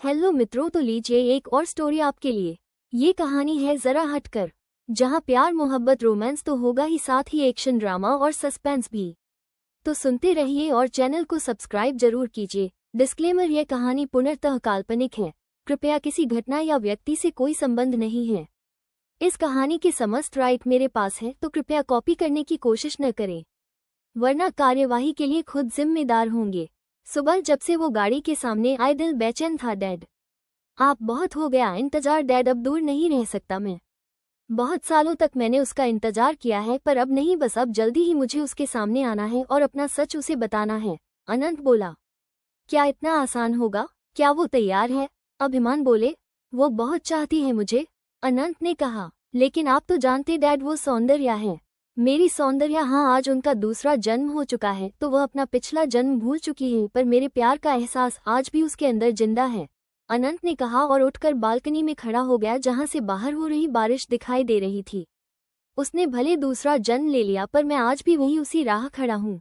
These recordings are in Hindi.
हेलो मित्रों, तो लीजिए एक और स्टोरी आपके लिए। ये कहानी है जरा हटकर, जहाँ प्यार मोहब्बत रोमांस तो होगा ही, साथ ही एक्शन ड्रामा और सस्पेंस भी। तो सुनते रहिए और चैनल को सब्सक्राइब जरूर कीजिए। डिस्क्लेमर, यह कहानी पूर्णतः काल्पनिक है। कृपया किसी घटना या व्यक्ति से कोई संबंध नहीं है। इस कहानी के समस्त राइट मेरे पास है, तो कृपया कॉपी करने की कोशिश न करें, वरना कार्यवाही के लिए खुद जिम्मेदार होंगे। सुबह जब से वो गाड़ी के सामने आए, दिल बेचैन था। डैड, आप बहुत हो गया इंतजार डैड, अब दूर नहीं रह सकता मैं। बहुत सालों तक मैंने उसका इंतजार किया है, पर अब नहीं, बस अब जल्दी ही मुझे उसके सामने आना है और अपना सच उसे बताना है। अनंत बोला। क्या इतना आसान होगा? क्या वो तैयार है? अभिमान बोले। वो बहुत चाहती है मुझे, अनंत ने कहा। लेकिन आप तो जानते डैड, वो सौंदर्या है, मेरी सौंदर्या। हाँ, आज उनका दूसरा जन्म हो चुका है, तो वह अपना पिछला जन्म भूल चुकी है, पर मेरे प्यार का एहसास आज भी उसके अंदर जिंदा है, अनंत ने कहा और उठकर बालकनी में खड़ा हो गया, जहां से बाहर हो रही बारिश दिखाई दे रही थी। उसने भले दूसरा जन्म ले लिया, पर मैं आज भी वहीं उसी राह खड़ा हूँ।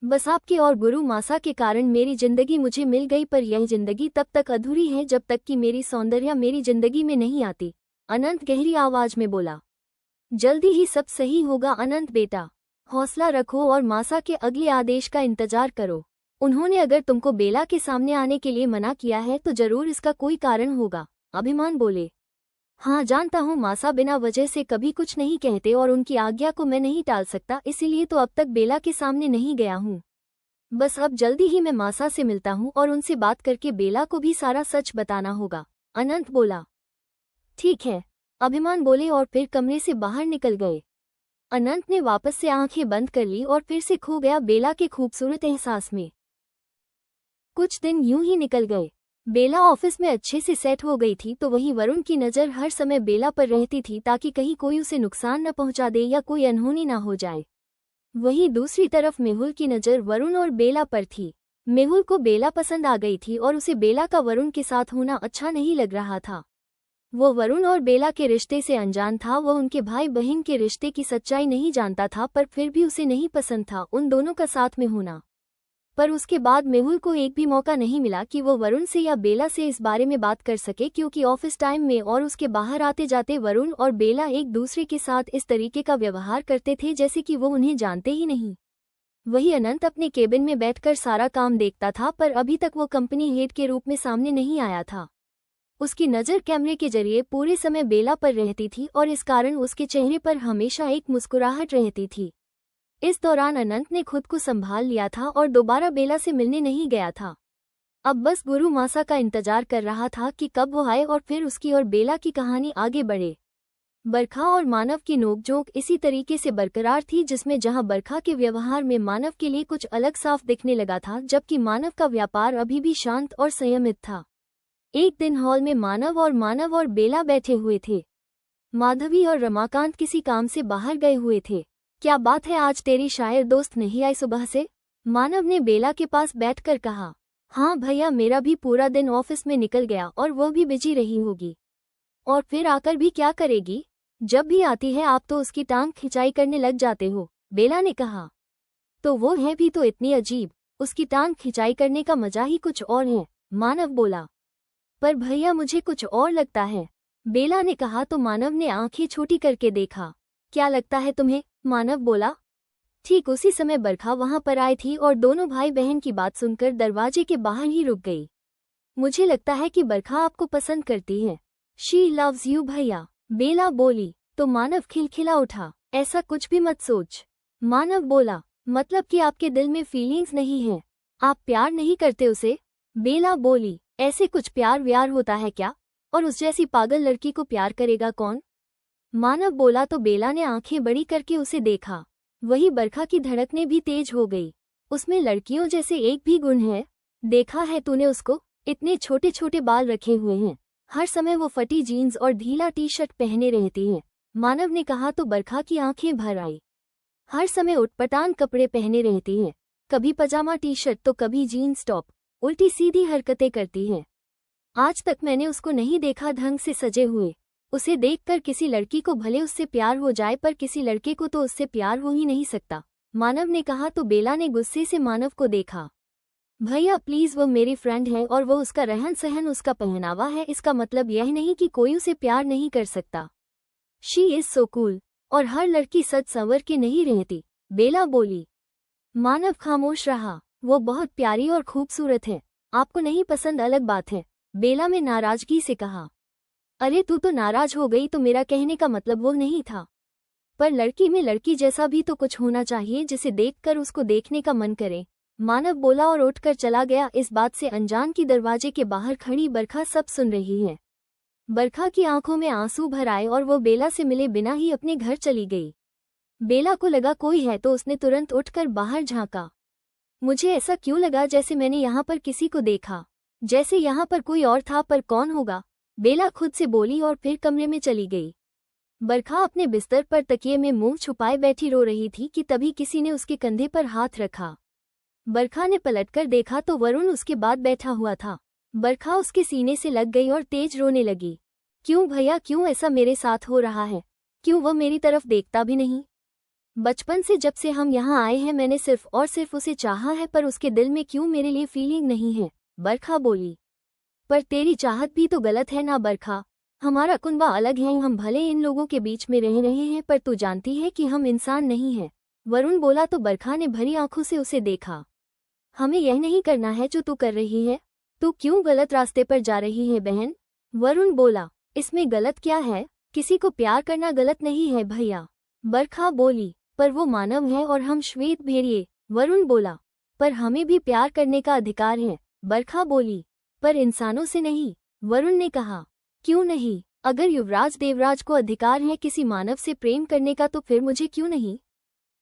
बस आपके और गुरु मासा के कारण मेरी जिंदगी मुझे मिल गई, पर यह जिंदगी तब तक अधूरी है जब तक कि मेरी सौंदर्या मेरी जिंदगी में नहीं आती, अनंत गहरी आवाज में बोला। जल्दी ही सब सही होगा अनंत बेटा, हौसला रखो और मासा के अगले आदेश का इंतजार करो। उन्होंने अगर तुमको बेला के सामने आने के लिए मना किया है तो जरूर इसका कोई कारण होगा, अभिमान बोले। हाँ जानता हूँ, मासा बिना वजह से कभी कुछ नहीं कहते और उनकी आज्ञा को मैं नहीं टाल सकता, इसीलिए तो अब तक बेला के सामने नहीं गया हूँ। बस अब जल्दी ही मैं मासा से मिलता हूँ और उनसे बात करके बेला को भी सारा सच बताना होगा, अनंत बोला। ठीक है, अभिमान बोले और फिर कमरे से बाहर निकल गए। अनंत ने वापस से आंखें बंद कर ली और फिर से खो गया बेला के खूबसूरत एहसास में। कुछ दिन यूं ही निकल गए। बेला ऑफिस में अच्छे से सेट हो गई थी, तो वहीं वरुण की नज़र हर समय बेला पर रहती थी, ताकि कहीं कोई उसे नुकसान न पहुंचा दे या कोई अनहोनी न हो जाए। वहीं दूसरी तरफ मेहुल की नज़र वरुण और बेला पर थी। मेहुल को बेला पसंद आ गई थी और उसे बेला का वरुण के साथ होना अच्छा नहीं लग रहा था। वो वरुण और बेला के रिश्ते से अनजान था, वह उनके भाई बहन के रिश्ते की सच्चाई नहीं जानता था, पर फिर भी उसे नहीं पसंद था उन दोनों का साथ में होना। पर उसके बाद मेहुल को एक भी मौका नहीं मिला कि वो वरुण से या बेला से इस बारे में बात कर सके, क्योंकि ऑफिस टाइम में और उसके बाहर आते जाते वरुण और बेला एक दूसरे के साथ इस तरीके का व्यवहार करते थे जैसे कि वो उन्हें जानते ही नहीं। वही अनंत अपने केबिन में बैठकर सारा काम देखता था, पर अभी तक वो कंपनी हेड के रूप में सामने नहीं आया था। उसकी नज़र कैमरे के जरिए पूरे समय बेला पर रहती थी और इस कारण उसके चेहरे पर हमेशा एक मुस्कुराहट रहती थी। इस दौरान अनंत ने खुद को संभाल लिया था और दोबारा बेला से मिलने नहीं गया था। अब बस गुरु मासा का इंतजार कर रहा था कि कब वो आए और फिर उसकी और बेला की कहानी आगे बढ़े। बरखा और मानव की नोकझोंक इसी तरीके से बरकरार थी, जिसमें जहां बरखा के व्यवहार में मानव के लिए कुछ अलग साफ दिखने लगा था, जबकि मानव का व्यापार अभी भी शांत और संयमित था। एक दिन हॉल में मानव और बेला बैठे हुए थे। माधवी और रमाकांत किसी काम से बाहर गए हुए थे। क्या बात है, आज तेरी शायर दोस्त नहीं आई सुबह से? मानव ने बेला के पास बैठकर कहा। हाँ भैया, मेरा भी पूरा दिन ऑफिस में निकल गया और वो भी बिजी रही होगी। और फिर आकर भी क्या करेगी? जब भी आती है आप तो उसकी टांग खिंचाई करने लग जाते हो, बेला ने कहा। तो वो है भी तो इतनी अजीब, उसकी टांग खिंचाई करने का मजा ही कुछ और है, मानव बोला। पर भैया मुझे कुछ और लगता है, बेला ने कहा। तो मानव ने आंखें छोटी करके देखा। क्या लगता है तुम्हें? मानव बोला। ठीक उसी समय बरखा वहां पर आई थी और दोनों भाई बहन की बात सुनकर दरवाजे के बाहर ही रुक गई। मुझे लगता है कि बरखा आपको पसंद करती है। शी लव्स यू भैया, बेला बोली। तो मानव खिलखिला उठा। ऐसा कुछ भी मत सोच, मानव बोला। मतलब कि आपके दिल में फीलिंग्स नहीं है, आप प्यार नहीं करते उसे? बेला बोली। ऐसे कुछ प्यार व्यार होता है क्या? और उस जैसी पागल लड़की को प्यार करेगा कौन? मानव बोला। तो बेला ने आंखें बड़ी करके उसे देखा। वही बरखा की धड़कनें भी तेज हो गई। उसमें लड़कियों जैसे एक भी गुण है? देखा है तूने उसको? इतने छोटे छोटे बाल रखे हुए हैं, हर समय वो फटी जीन्स और ढीला टी शर्ट पहने रहती है, मानव ने कहा। तो बरखा की आंखें भर आई। हर समय उटपटांग कपड़े पहने रहती है, कभी पजामा टी शर्ट तो कभी जीन्स टॉप, उल्टी सीधी हरकतें करती है। आज तक मैंने उसको नहीं देखा ढंग से सजे हुए। उसे देखकर किसी लड़की को भले उससे प्यार हो जाए, पर किसी लड़के को तो उससे प्यार हो ही नहीं सकता, मानव ने कहा। तो बेला ने गुस्से से मानव को देखा। भैया प्लीज, वो मेरी फ्रेंड है और वो उसका रहन सहन, उसका पहनावा है, इसका मतलब यह नहीं कि कोई उसे प्यार नहीं कर सकता। She is so cool. और हर लड़की सज संवर के नहीं रहती, बेला बोली। मानव खामोश रहा। वो बहुत प्यारी और खूबसूरत है। आपको नहीं पसंद अलग बात है, बेला ने नाराजगी से कहा। अरे तू तो नाराज हो गई, तो मेरा कहने का मतलब वो नहीं था। पर लड़की में लड़की जैसा भी तो कुछ होना चाहिए जिसे देखकर उसको देखने का मन करे, मानव बोला और उठकर चला गया। इस बात से अनजान की दरवाजे के बाहर खड़ी बरखा सब सुन रही है। बरखा की आंखों में आंसू भर आए और वो बेला से मिले बिना ही अपने घर चली गई। बेला को लगा कोई है तो उसने तुरंत उठकर बाहर झांका। मुझे ऐसा क्यों लगा जैसे मैंने यहाँ पर किसी को देखा, जैसे यहाँ पर कोई और था, पर कौन होगा, बेला खुद से बोली और फिर कमरे में चली गई। बरखा अपने बिस्तर पर तकिए में मुंह छुपाए बैठी रो रही थी कि तभी किसी ने उसके कंधे पर हाथ रखा। बरखा ने पलटकर देखा तो वरुण उसके बाद बैठा हुआ था। बरखा उसके सीने से लग गई और तेज रोने लगी। क्यों भैया, क्यों ऐसा मेरे साथ हो रहा है? क्यों वह मेरी तरफ देखता भी नहीं? बचपन से जब से हम यहाँ आए हैं मैंने सिर्फ और सिर्फ उसे चाहा है, पर उसके दिल में क्यों मेरे लिए फीलिंग नहीं है, बरखा बोली। पर तेरी चाहत भी तो गलत है ना बरखा। हमारा कुनबा अलग है, हम भले इन लोगों के बीच में रह रहे हैं, पर तू जानती है कि हम इंसान नहीं हैं, वरुण बोला तो बरखा ने भरी आंखों से उसे देखा। हमें यह नहीं करना है जो तू कर रही है। तू क्यों गलत रास्ते पर जा रही है बहन? वरुण बोला। इसमें गलत क्या है? किसी को प्यार करना गलत नहीं है भैया, बरखा बोली। पर वो मानव है और हम श्वेत भेड़िए, वरुण बोला। पर हमें भी प्यार करने का अधिकार है, बरखा बोली। पर इंसानों से नहीं, वरुण ने कहा। क्यों नहीं? अगर युवराज देवराज को अधिकार है किसी मानव से प्रेम करने का तो फिर मुझे क्यों नहीं,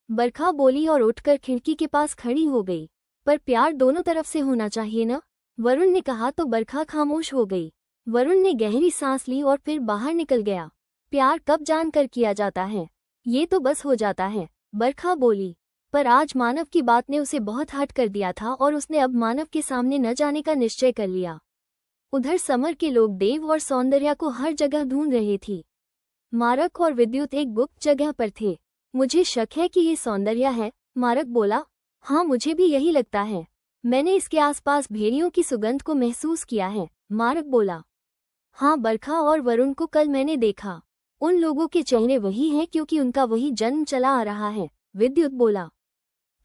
बरखा बोली और उठकर खिड़की के पास खड़ी हो गई। पर प्यार दोनों तरफ से होना चाहिए ना, वरुण ने कहा तो बरखा खामोश हो गई। वरुण ने गहरी सांस ली और फिर बाहर निकल गया। प्यार कब जानकर किया जाता है, ये तो बस हो जाता है, बरखा बोली। पर आज मानव की बात ने उसे बहुत हट कर दिया था और उसने अब मानव के सामने न जाने का निश्चय कर लिया। उधर समर के लोग देव और सौंदर्या को हर जगह ढूंढ रहे थे। मारक और विद्युत एक गुप्त जगह पर थे। मुझे शक है कि ये सौंदर्या है, मारक बोला। हाँ मुझे भी यही लगता है, मैंने इसके आसपास भेड़ियों की सुगंध को महसूस किया है, मारक बोला। हाँ बरखा और वरुण को कल मैंने देखा, उन लोगों के चेहरे वही हैं क्योंकि उनका वही जन्म चला आ रहा है, विद्युत बोला।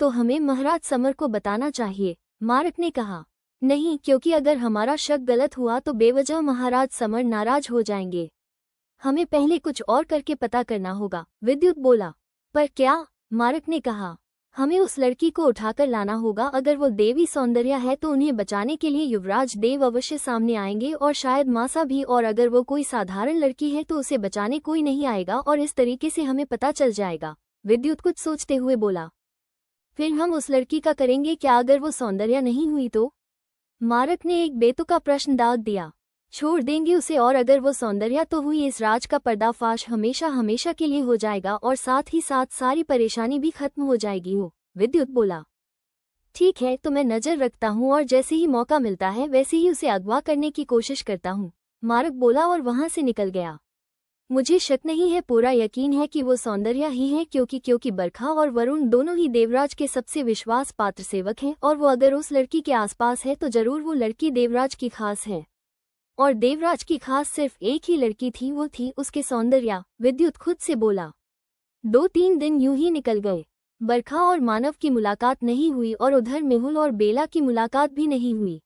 तो हमें महाराज समर को बताना चाहिए, मारक ने कहा। नहीं, क्योंकि अगर हमारा शक गलत हुआ तो बेवजह महाराज समर नाराज हो जाएंगे। हमें पहले कुछ और करके पता करना होगा, विद्युत बोला। पर क्या? मारक ने कहा। हमें उस लड़की को उठाकर लाना होगा। अगर वो देवी सौंदर्या है तो उन्हें बचाने के लिए युवराज देव अवश्य सामने आएंगे और शायद मासा भी, और अगर वो कोई साधारण लड़की है तो उसे बचाने कोई नहीं आएगा और इस तरीके से हमें पता चल जाएगा, विद्युत कुछ सोचते हुए बोला। फिर हम उस लड़की का करेंगे क्या अगर वो सौंदर्या नहीं हुई तो? मारक ने एक बेतुका प्रश्न दाग दिया। छोड़ देंगे उसे, और अगर वो सौंदर्या तो हुई, इस राज का पर्दाफाश हमेशा हमेशा के लिए हो जाएगा और साथ ही साथ सारी परेशानी भी खत्म हो जाएगी हो, विद्युत बोला। ठीक है, तो मैं नजर रखता हूँ और जैसे ही मौका मिलता है वैसे ही उसे अगवा करने की कोशिश करता हूँ, मारक बोला और वहां से निकल गया। मुझे शक नहीं है, पूरा यकीन है कि वो सौंदर्या ही है, क्योंकि बरखा और वरुण दोनों ही देवराज के सबसे विश्वास पात्र सेवक हैं और वो अगर उस लड़की के आसपास है तो जरूर वो लड़की देवराज की खास है। और देवराज की खास सिर्फ एक ही लड़की थी, वो थी उसके सौंदर्या, विद्युत खुद से बोला। 2-3 दिन यूं ही निकल गए। बरखा और मानव की मुलाकात नहीं हुई और उधर मेहुल और बेला की मुलाकात भी नहीं हुई।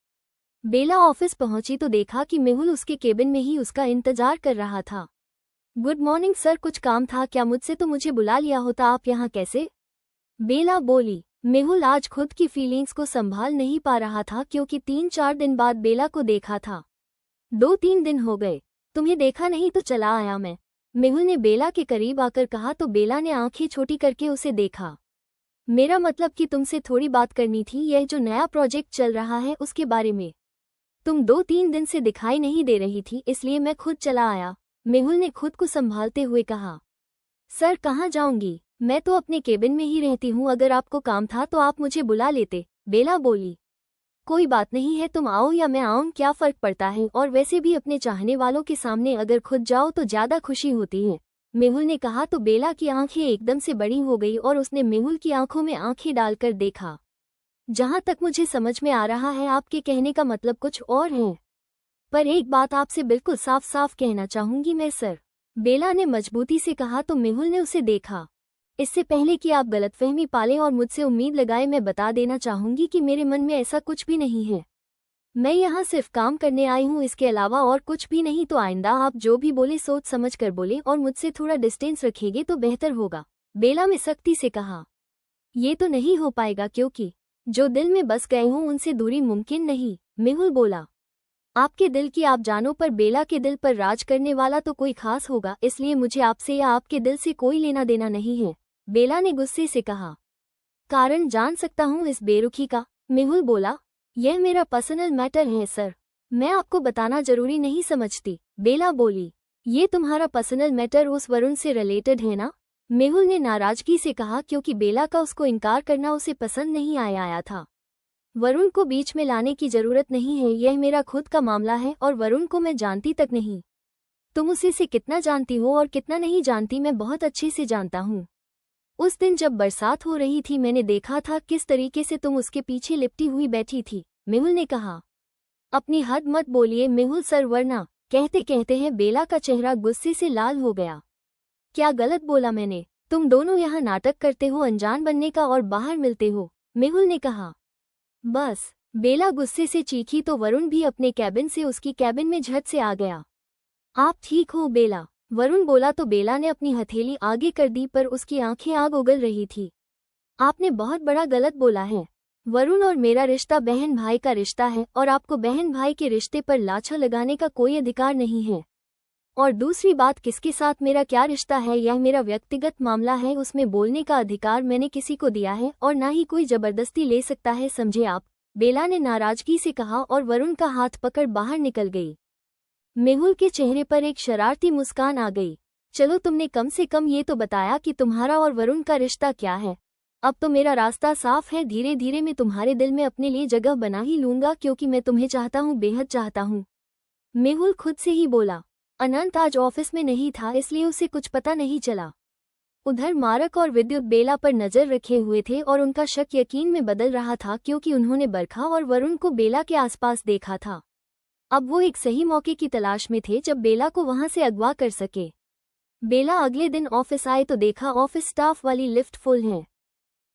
बेला ऑफिस पहुंची तो देखा कि मेहुल उसके केबिन में ही उसका इंतजार कर रहा था। गुड मॉर्निंग सर, कुछ काम था क्या? मुझसे तो मुझे बुला लिया होता, आप यहाँ कैसे? बेला बोली। मेहुल आज खुद की फीलिंग्स को संभाल नहीं पा रहा था क्योंकि 3-4 दिन बाद बेला को देखा था। 2-3 दिन हो गए, तुम्हें देखा नहीं तो चला आया मैं, मेहुल ने बेला के करीब आकर कहा तो बेला ने आंखें छोटी करके उसे देखा। मेरा मतलब कि तुमसे थोड़ी बात करनी थी, यह जो नया प्रोजेक्ट चल रहा है उसके बारे में। तुम 2-3 दिन से दिखाई नहीं दे रही थी इसलिए मैं खुद चला आया, मेहुल ने खुद को संभालते हुए कहा। सर कहाँ जाऊंगी, मैं तो अपने केबिन में ही रहती हूँ, अगर आपको काम था तो आप मुझे बुला लेते, बेला बोली। कोई बात नहीं है, तुम आओ या मैं आऊं क्या फर्क पड़ता है, और वैसे भी अपने चाहने वालों के सामने अगर खुद जाओ तो ज्यादा खुशी होती है, मेहुल ने कहा तो बेला की आंखें एकदम से बड़ी हो गई और उसने मेहुल की आंखों में आंखें डालकर देखा। जहाँ तक मुझे समझ में आ रहा है आपके कहने का मतलब कुछ और है। पर एक बात आपसे बिल्कुल साफ साफ कहना चाहूंगी मैं सर, बेला ने मजबूती से कहा। तो मेहुल ने उसे देखा। इससे पहले कि आप गलतफहमी पालें और मुझसे उम्मीद लगाए, मैं बता देना चाहूंगी कि मेरे मन में ऐसा कुछ भी नहीं है। मैं यहाँ सिर्फ काम करने आई हूँ, इसके अलावा और कुछ भी नहीं। तो आइंदा आप जो भी बोले सोच समझ कर बोले और मुझसे थोड़ा डिस्टेंस रखेंगे तो बेहतर होगा, बेला ने सख्ती से कहा। ये तो नहीं हो पाएगा क्योंकि जो दिल में बस गए हों उनसे दूरी मुमकिन नहीं, मेहुल बोला। आपके दिल की आप जानो, पर बेला के दिल पर राज करने वाला तो कोई खास होगा, इसलिए मुझे आपसे या आपके दिल से कोई लेना देना नहीं है, बेला ने गुस्से से कहा। कारण जान सकता हूँ इस बेरुखी का, मेहुल बोला। यह मेरा पर्सनल मैटर है सर, मैं आपको बताना जरूरी नहीं समझती, बेला बोली। ये तुम्हारा पर्सनल मैटर उस वरुण से रिलेटेड है ना, मेहुल ने नाराजगी से कहा, क्योंकि बेला का उसको इनकार करना उसे पसंद नहीं आया था। वरुण को बीच में लाने की जरूरत नहीं है, यह मेरा खुद का मामला है और वरुण को मैं जानती तक नहीं। तुम उसे से कितना जानती हो और कितना नहीं जानती मैं बहुत अच्छे से जानता हूँ। उस दिन जब बरसात हो रही थी मैंने देखा था किस तरीके से तुम उसके पीछे लिपटी हुई बैठी थी, मेहुल ने कहा। अपनी हद मत बोलिए मेहुल सर, वरना, कहते कहते हैं बेला का चेहरा गुस्से से लाल हो गया। क्या गलत बोला मैंने? तुम दोनों यहाँ नाटक करते हो अनजान बनने का और बाहर मिलते हो, मेहुल ने कहा। बस, बेला गुस्से से चीखी तो वरुण भी अपने कैबिन से उसकी कैबिन में झट से आ गया। आप ठीक हो बेला? वरुण बोला तो बेला ने अपनी हथेली आगे कर दी, पर उसकी आंखें आग उगल रही थी। आपने बहुत बड़ा गलत बोला है। वरुण और मेरा रिश्ता बहन भाई का रिश्ता है और आपको बहन भाई के रिश्ते पर लाछा लगाने का कोई अधिकार नहीं है। और दूसरी बात, किसके साथ मेरा क्या रिश्ता है यह मेरा व्यक्तिगत मामला है, उसमें बोलने का अधिकार मैंने किसी को दिया है और ना ही कोई जबरदस्ती ले सकता है, समझे आप, बेला ने नाराजगी से कहा और वरुण का हाथ पकड़ बाहर निकल गई। मेहुल के चेहरे पर एक शरारती मुस्कान आ गई। चलो, तुमने कम से कम ये तो बताया कि तुम्हारा और वरुण का रिश्ता क्या है। अब तो मेरा रास्ता साफ है, धीरे धीरे मैं तुम्हारे दिल में अपने लिए जगह बना ही लूंगा, क्योंकि मैं तुम्हें चाहता हूँ, बेहद चाहता हूँ, मेहुल खुद से ही बोला। अनंत आज ऑफिस में नहीं था, इसलिए उसे कुछ पता नहीं चला। उधर मारक और विद्युत बेला पर नजर रखे हुए थे और उनका शक यकीन में बदल रहा था, क्योंकि उन्होंने बरखा और वरुण को बेला के आसपास देखा था। अब वो एक सही मौके की तलाश में थे जब बेला को वहां से अगवा कर सके। बेला अगले दिन ऑफिस आए तो देखा ऑफिस स्टाफ वाली लिफ्ट फुल है।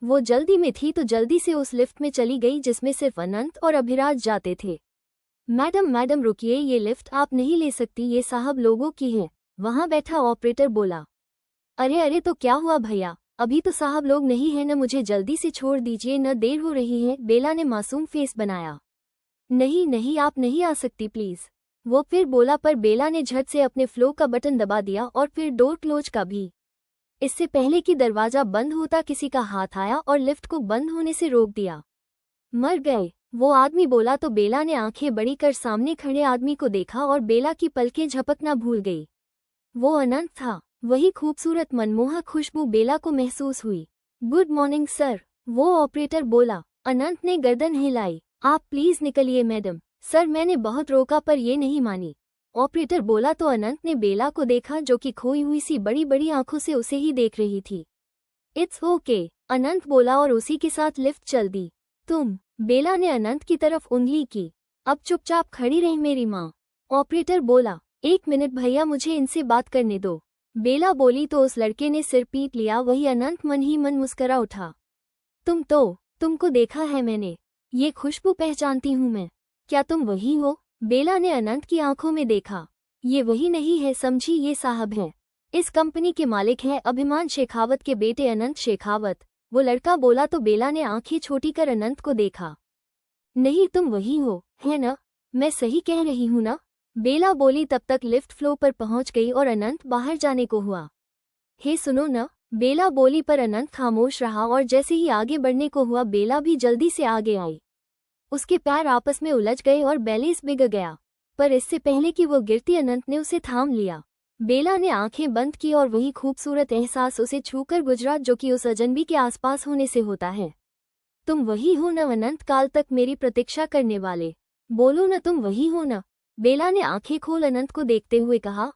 वो जल्दी में थी तो जल्दी से उस लिफ्ट में चली गई जिसमें सिर्फ अनंत और अभिराज जाते थे। मैडम रुकिए, ये लिफ्ट आप नहीं ले सकती, ये साहब लोगों की है, वहां बैठा ऑपरेटर बोला। अरे तो क्या हुआ भैया, अभी तो साहब लोग नहीं है न, मुझे जल्दी से छोड़ दीजिए, न देर हो रही है, बेला ने मासूम फेस बनाया। नहीं आप नहीं आ सकती प्लीज, वो फिर बोला, पर बेला ने झट से अपने फ्लो का बटन दबा दिया और फिर डोर क्लोज का भी। इससे पहले कि दरवाजा बंद होता किसी का हाथ आया और लिफ्ट को बंद होने से रोक दिया। मर गए, वो आदमी बोला तो बेला ने आंखें बड़ी कर सामने खड़े आदमी को देखा और बेला की पलकें झपकना भूल गई। वो अनंत था, वही खूबसूरत मनमोहक खुशबू बेला को महसूस हुई। गुड मॉर्निंग सर, वो ऑपरेटर बोला। अनंत ने गर्दन हिलाई। आप प्लीज निकलिए मैडम। सर, मैंने बहुत रोका पर ये नहीं मानी, ऑपरेटर बोला तो अनंत ने बेला को देखा जो कि खोई हुई सी बड़ी बड़ी आंखों से उसे ही देख रही थी। इट्स ओके, अनंत बोला और उसी के साथ लिफ्ट चल दी। तुम, बेला ने अनंत की तरफ उंगली की। अब चुपचाप खड़ी रही मेरी माँ, ऑपरेटर बोला। 1 मिनट भैया, मुझे इनसे बात करने दो, बेला बोली तो उस लड़के ने सिर पीट लिया। वही अनंत मन ही मन मुस्करा उठा। तुमको देखा है मैंने, ये खुशबू पहचानती हूँ मैं, क्या तुम वही हो? बेला ने अनंत की आंखों में देखा। ये वही नहीं है समझी, ये साहब हैं, इस कंपनी के मालिक हैं, अभिमान शेखावत के बेटे अनंत शेखावत, वो लड़का बोला तो बेला ने आंखें छोटी कर अनंत को देखा। नहीं, तुम वही हो, है ना? मैं सही कह रही हूँ ना? बेला बोली। तब तक लिफ्ट फ्लोर पर पहुंच गई और अनंत बाहर जाने को हुआ। हे सुनो ना, बेला बोली, पर अनंत खामोश रहा और जैसे ही आगे बढ़ने को हुआ बेला भी जल्दी से आगे आई। उसके पैर आपस में उलझ गए और बैलेंस बिगड़ गया, पर इससे पहले कि वो गिरती अनंत ने उसे थाम लिया। बेला ने आंखें बंद की और वही खूबसूरत एहसास उसे छूकर गुजरा जो कि उस अजनबी के आसपास होने से होता है। तुम वही हो न अनंत काल तक मेरी प्रतीक्षा करने वाले? बोलो न, तुम वही हो न? बेला ने आंखें खोल अनंत को देखते हुए कहा।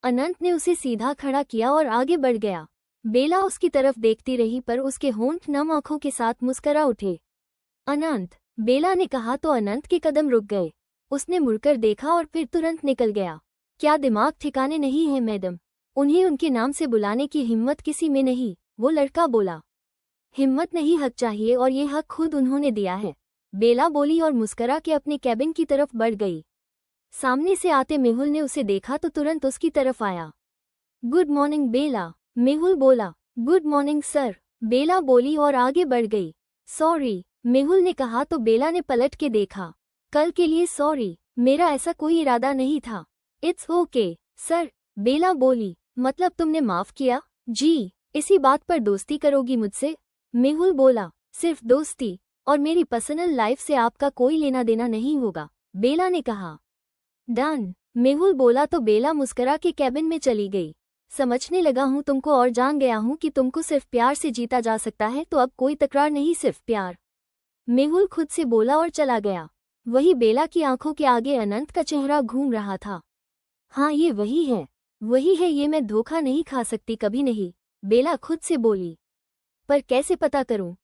अनंत ने उसे सीधा खड़ा किया और आगे बढ़ गया। बेला उसकी तरफ देखती रही पर उसके होंठ नम आंखों के साथ मुस्करा उठे। अनंत, बेला ने कहा तो अनंत के कदम रुक गए। उसने मुड़कर देखा और फिर तुरंत निकल गया। क्या दिमाग ठिकाने नहीं है मैडम? उन्हें उनके नाम से बुलाने की हिम्मत किसी में नहीं, वो लड़का बोला। हिम्मत नहीं, हक चाहिए, और ये हक खुद उन्होंने दिया है, बेला बोली और मुस्करा के अपने कैबिन की तरफ बढ़ गई। सामने से आते मेहुल ने उसे देखा तो तुरंत उसकी तरफ आया। गुड मॉर्निंग बेला, मेहुल बोला। गुड मॉर्निंग सर, बेला बोली और आगे बढ़ गई। सॉरी, मेहुल ने कहा तो बेला ने पलट के देखा। कल के लिए सॉरी, मेरा ऐसा कोई इरादा नहीं था। इट्स ओके सर, बेला बोली। मतलब तुमने माफ किया? जी। इसी बात पर दोस्ती करोगी मुझसे? मेहुल बोला। सिर्फ दोस्ती, और मेरी पर्सनल लाइफ से आपका कोई लेना देना नहीं होगा, बेला ने कहा। डन, मेहुल बोला तो बेला मुस्करा के कैबिन में चली गई। समझने लगा हूँ तुमको और जान गया हूँ कि तुमको सिर्फ प्यार से जीता जा सकता है, तो अब कोई तकरार नहीं, सिर्फ प्यार, मेहुल खुद से बोला और चला गया। वही बेला की आंखों के आगे अनंत का चेहरा घूम रहा था। हाँ, ये वही है, ये मैं धोखा नहीं खा सकती, कभी नहीं, बेला खुद से बोली। पर कैसे पता करूं?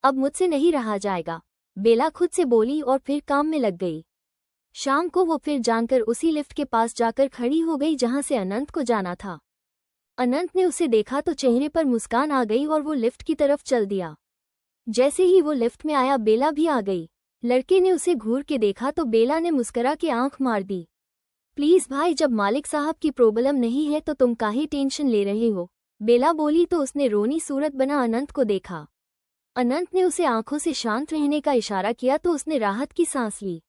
अब मुझसे नहीं रहा जाएगा, बेला खुद से बोली और फिर काम में लग गई। शाम को वो फिर जानकर उसी लिफ्ट के पास जाकर खड़ी हो गई जहां से अनंत को जाना था। अनंत ने उसे देखा तो चेहरे पर मुस्कान आ गई और वो लिफ्ट की तरफ चल दिया। जैसे ही वो लिफ्ट में आया बेला भी आ गई। लड़के ने उसे घूर के देखा तो बेला ने मुस्करा के आंख मार दी। प्लीज भाई, जब मालिक साहब की प्रॉब्लम नहीं है तो तुम काहे टेंशन ले रहे हो, बेला बोली तो उसने रोनी सूरत बना अनंत को देखा। अनंत ने उसे आंखों से शांत रहने का इशारा किया तो उसने राहत की सांस ली।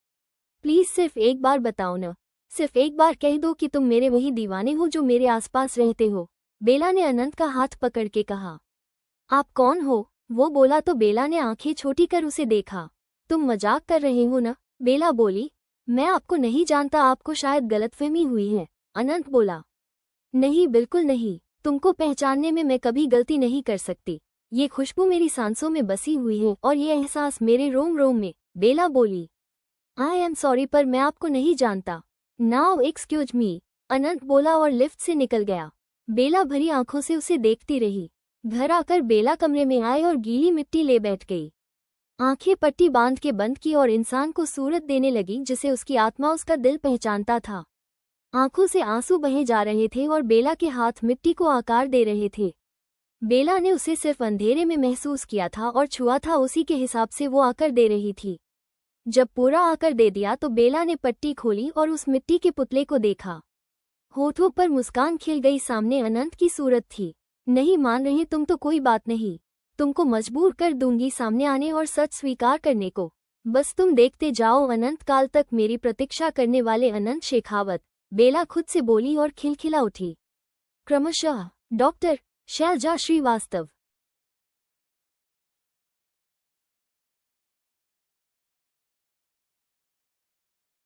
प्लीज सिर्फ एक बार बताओ न, सिर्फ एक बार कह दो कि तुम मेरे वही दीवाने हो जो मेरे आसपास रहते हो, बेला ने अनंत का हाथ पकड़ के कहा। आप कौन हो? वो बोला तो बेला ने आंखें छोटी कर उसे देखा। तुम मजाक कर रहे हो न, बेला बोली। मैं आपको नहीं जानता, आपको शायद गलतफहमी हुई है, अनंत बोला। नहीं, बिल्कुल नहीं, तुमको पहचानने में मैं कभी गलती नहीं कर सकती। ये खुशबू मेरी सांसों में बसी हुई है और ये एहसास मेरे रोम रोम में, बेला बोली। आई एम सॉरी, पर मैं आपको नहीं जानता। नाउ एक्सक्यूज मी, अनंत बोला और लिफ्ट से निकल गया। बेला भरी आंखों से उसे देखती रही। घर आकर बेला कमरे में आए और गीली मिट्टी ले बैठ गई। आंखें पट्टी बांध के बंद की और इंसान को सूरत देने लगी जिसे उसकी आत्मा, उसका दिल पहचानता था। आंखों से आंसू बहे जा रहे थे और बेला के हाथ मिट्टी को आकार दे रहे थे। बेला ने उसे सिर्फ अंधेरे में महसूस किया था और छुआ था, उसी के हिसाब से वो आकर दे रही थी। जब पूरा आकर दे दिया तो बेला ने पट्टी खोली और उस मिट्टी के पुतले को देखा। होठों पर मुस्कान खिल गई, सामने अनंत की सूरत थी। नहीं मान रहे तुम तो कोई बात नहीं, तुमको मजबूर कर दूंगी सामने आने और सच स्वीकार करने को। बस तुम देखते जाओ, अनंत काल तक मेरी प्रतीक्षा करने वाले अनंत शेखावत, बेला खुद से बोली और खिलखिला उठी। क्रमशः डॉक्टर शैलजा श्रीवास्तव।